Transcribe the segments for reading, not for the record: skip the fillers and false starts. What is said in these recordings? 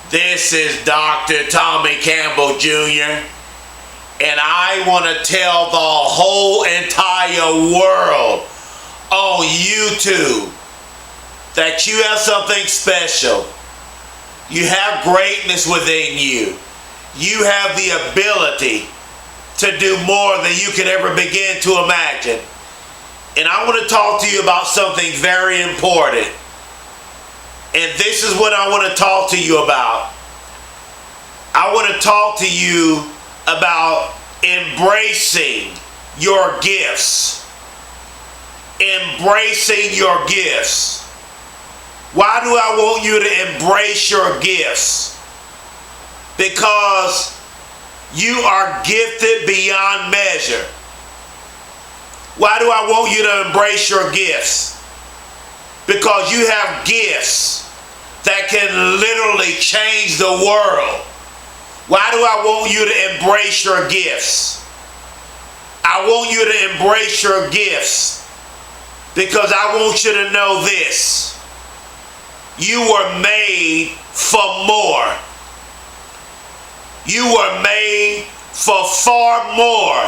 This is Dr. Tommy Campbell Jr. and I want to tell the whole entire world on YouTube that you have something special. You have greatness within you. You have the ability to do more than you could ever begin to imagine. And I want to talk to you about something very important. And this is what I want to talk to you about. I want to talk to you about embracing your gifts. Embracing your gifts. Why do I want you to embrace your gifts? Because you are gifted beyond measure. Why do I want you to embrace your gifts? Because you have gifts that can literally change the world. Why do I want you to embrace your gifts? I want you to embrace your gifts because I want you to know this. You were made for more. You were made for far more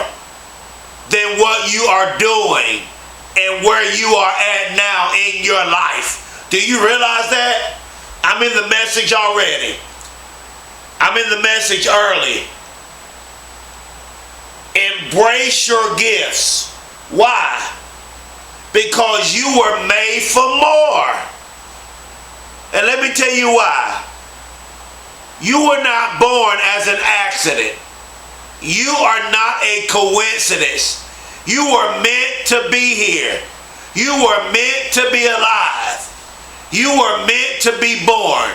than what you are doing and where you are at now in your life. Do you realize that? I'm in the message already. I'm in the message early. Embrace your gifts. Why? Because you were made for more. And let me tell you why. You were not born as an accident. You are not a coincidence. You were meant to be here. You were meant to be alive. You were meant to be born.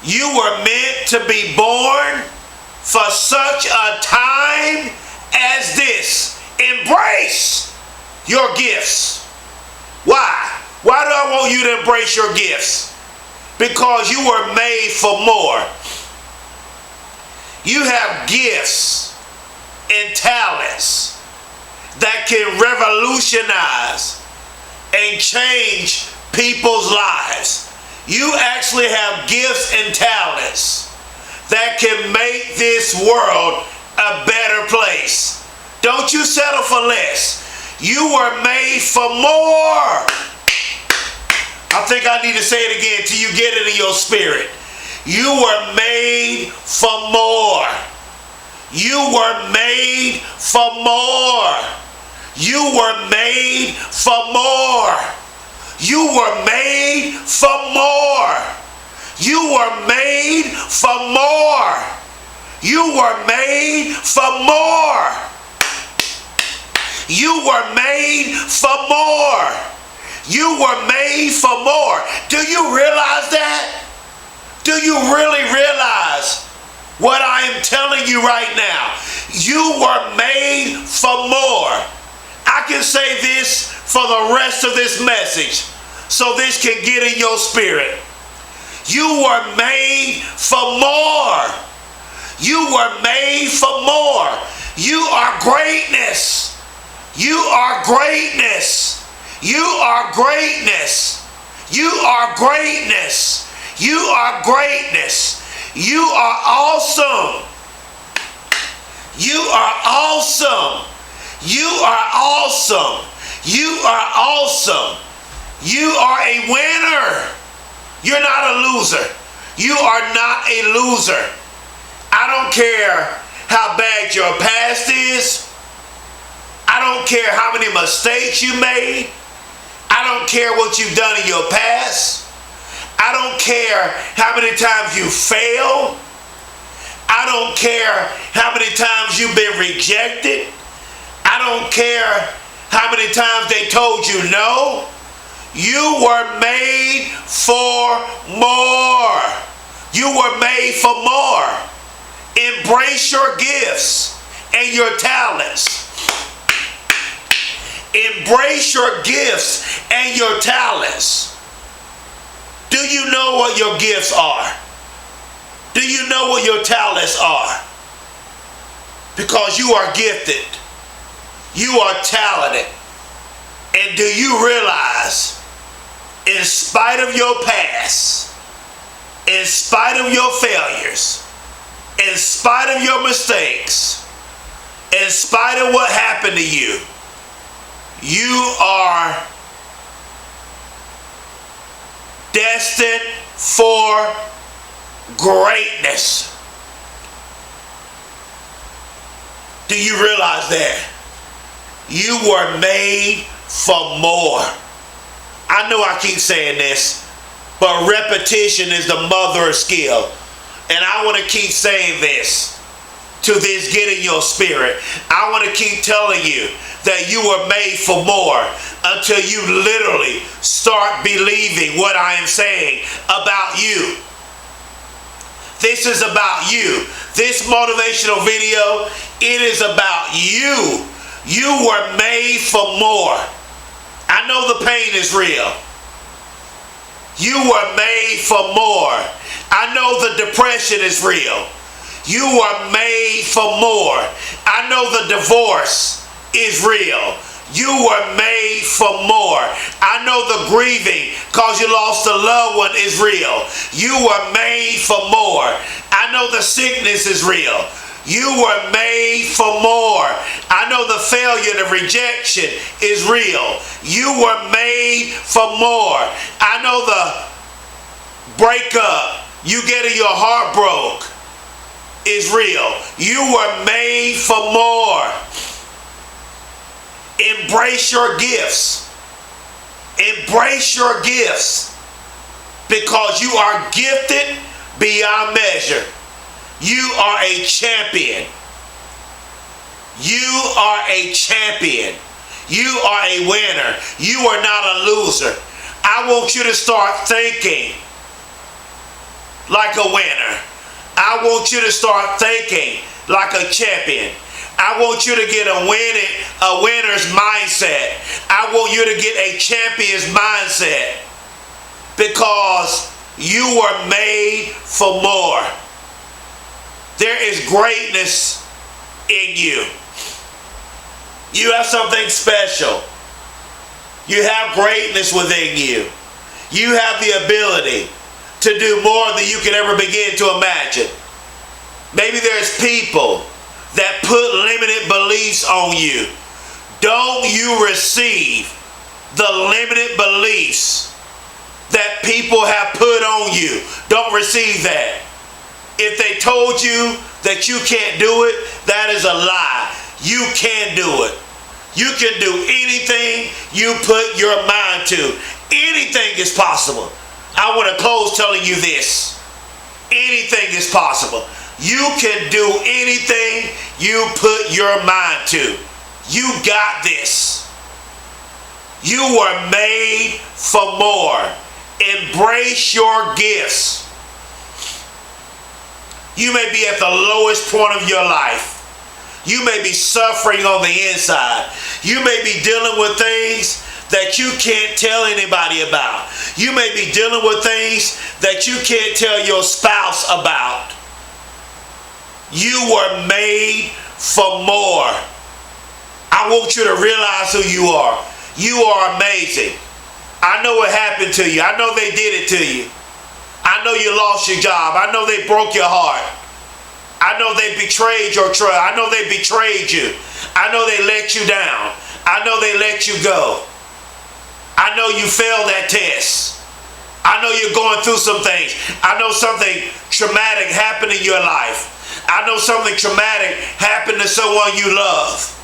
You were meant to be born for such a time as this. Embrace your gifts. Why? Why do I want you to embrace your gifts? Because you were made for more. You have gifts and talents that can revolutionize and change people's lives. You actually have gifts and talents that can make this world a better place. Don't you settle for less. You were made for more. I think I need to say it again till you get it in your spirit. You were made for more. You were made for more. You were made for more. You were made for more. You were made for more. You were made for more. You were made for more. You were made for more. Do you realize that? Do you really realize what I am telling you right now? You were made for more. I can say this for the rest of this message so this can get in your spirit. You were made for more. You were made for more. You are greatness. You are greatness. You are greatness. You are greatness. You are greatness. You are awesome. You are awesome. You are awesome. You are awesome. You are a winner. You're not a loser. You are not a loser. I don't care how bad your past is. I don't care how many mistakes you made. I don't care what you've done in your past. I don't care how many times you failed. I don't care how many times you've been rejected. I don't care how many times they told you no. You were made for more. You were made for more. Embrace your gifts and your talents. Embrace your gifts and your talents. Do you know what your gifts are? Do you know what your talents are? Because you are gifted. You are talented. And do you realize, in spite of your past, in spite of your failures, in spite of your mistakes, in spite of what happened to you, you are destined for greatness. Do you realize that? You were made for more. I know I keep saying this, but repetition is the mother of skill. And I want to keep saying this to this get in your spirit. I want to keep telling you that you were made for more until you literally start believing what I am saying about you. This is about you. This motivational video, it is about you. You were made for more. I know the pain is real. You were made for more. I know the depression is real. You were made for more. I know the divorce is real. You were made for more. I know the grieving because you lost a loved one is real. You were made for more. I know the sickness is real. You were made for more. I know the failure, the rejection is real. You were made for more. I know the breakup, you getting your heart broke is real. You were made for more. Embrace your gifts. Embrace your gifts because you are gifted beyond measure. You are a champion. You are a champion. You are a winner. You are not a loser. I want you to start thinking like a winner. I want you to start thinking like a champion. I want you to get a winner's mindset. I want you to get a champion's mindset because you were made for more. There is greatness in you. You have something special. You have greatness within you. You have the ability to do more than you can ever begin to imagine. Maybe there's people that put limited beliefs on you. Don't you receive the limited beliefs that people have put on you. Don't receive that. If they told you that you can't do it, that is a lie. You can do it. You can do anything you put your mind to. Anything is possible. I want to close telling you this. Anything is possible. You can do anything you put your mind to. You got this. You were made for more. Embrace your gifts. You may be at the lowest point of your life. You may be suffering on the inside. You may be dealing with things that you can't tell anybody about. You may be dealing with things that you can't tell your spouse about. You were made for more. I want you to realize who you are. You are amazing. I know what happened to you. I know they did it to you. I know you lost your job. I know they broke your heart. I know they betrayed your trust. I know they betrayed you. I know they let you down. I know they let you go. I know you failed that test. I know you're going through some things. I know something traumatic happened in your life. I know something traumatic happened to someone you love.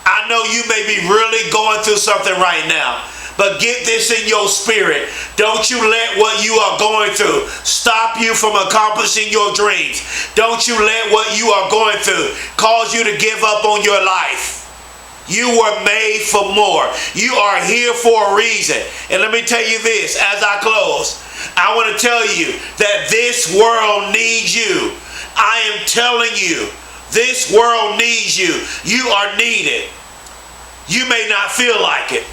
I know you may be really going through something right now. But get this in your spirit. Don't you let what you are going through stop you from accomplishing your dreams. Don't you let what you are going through cause you to give up on your life. You were made for more. You are here for a reason. And let me tell you this as I close. I want to tell you that this world needs you. I am telling you, this world needs you. You are needed. You may not feel like it,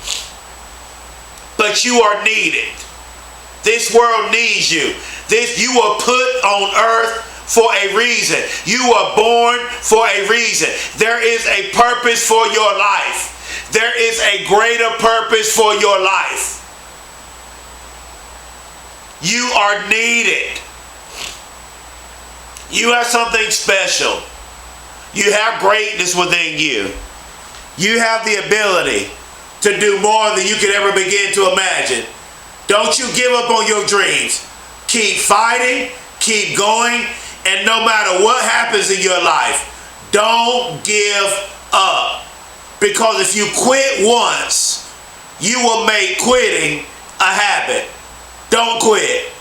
but you are needed. This world needs you. You were put on earth for a reason. You were born for a reason. There is a purpose for your life. There is a greater purpose for your life. You are needed. You have something special. You have greatness within you. You have the ability to do more than you could ever begin to imagine. Don't you give up on your dreams. Keep fighting, keep going, and no matter what happens in your life, don't give up. Because if you quit once, you will make quitting a habit. Don't quit.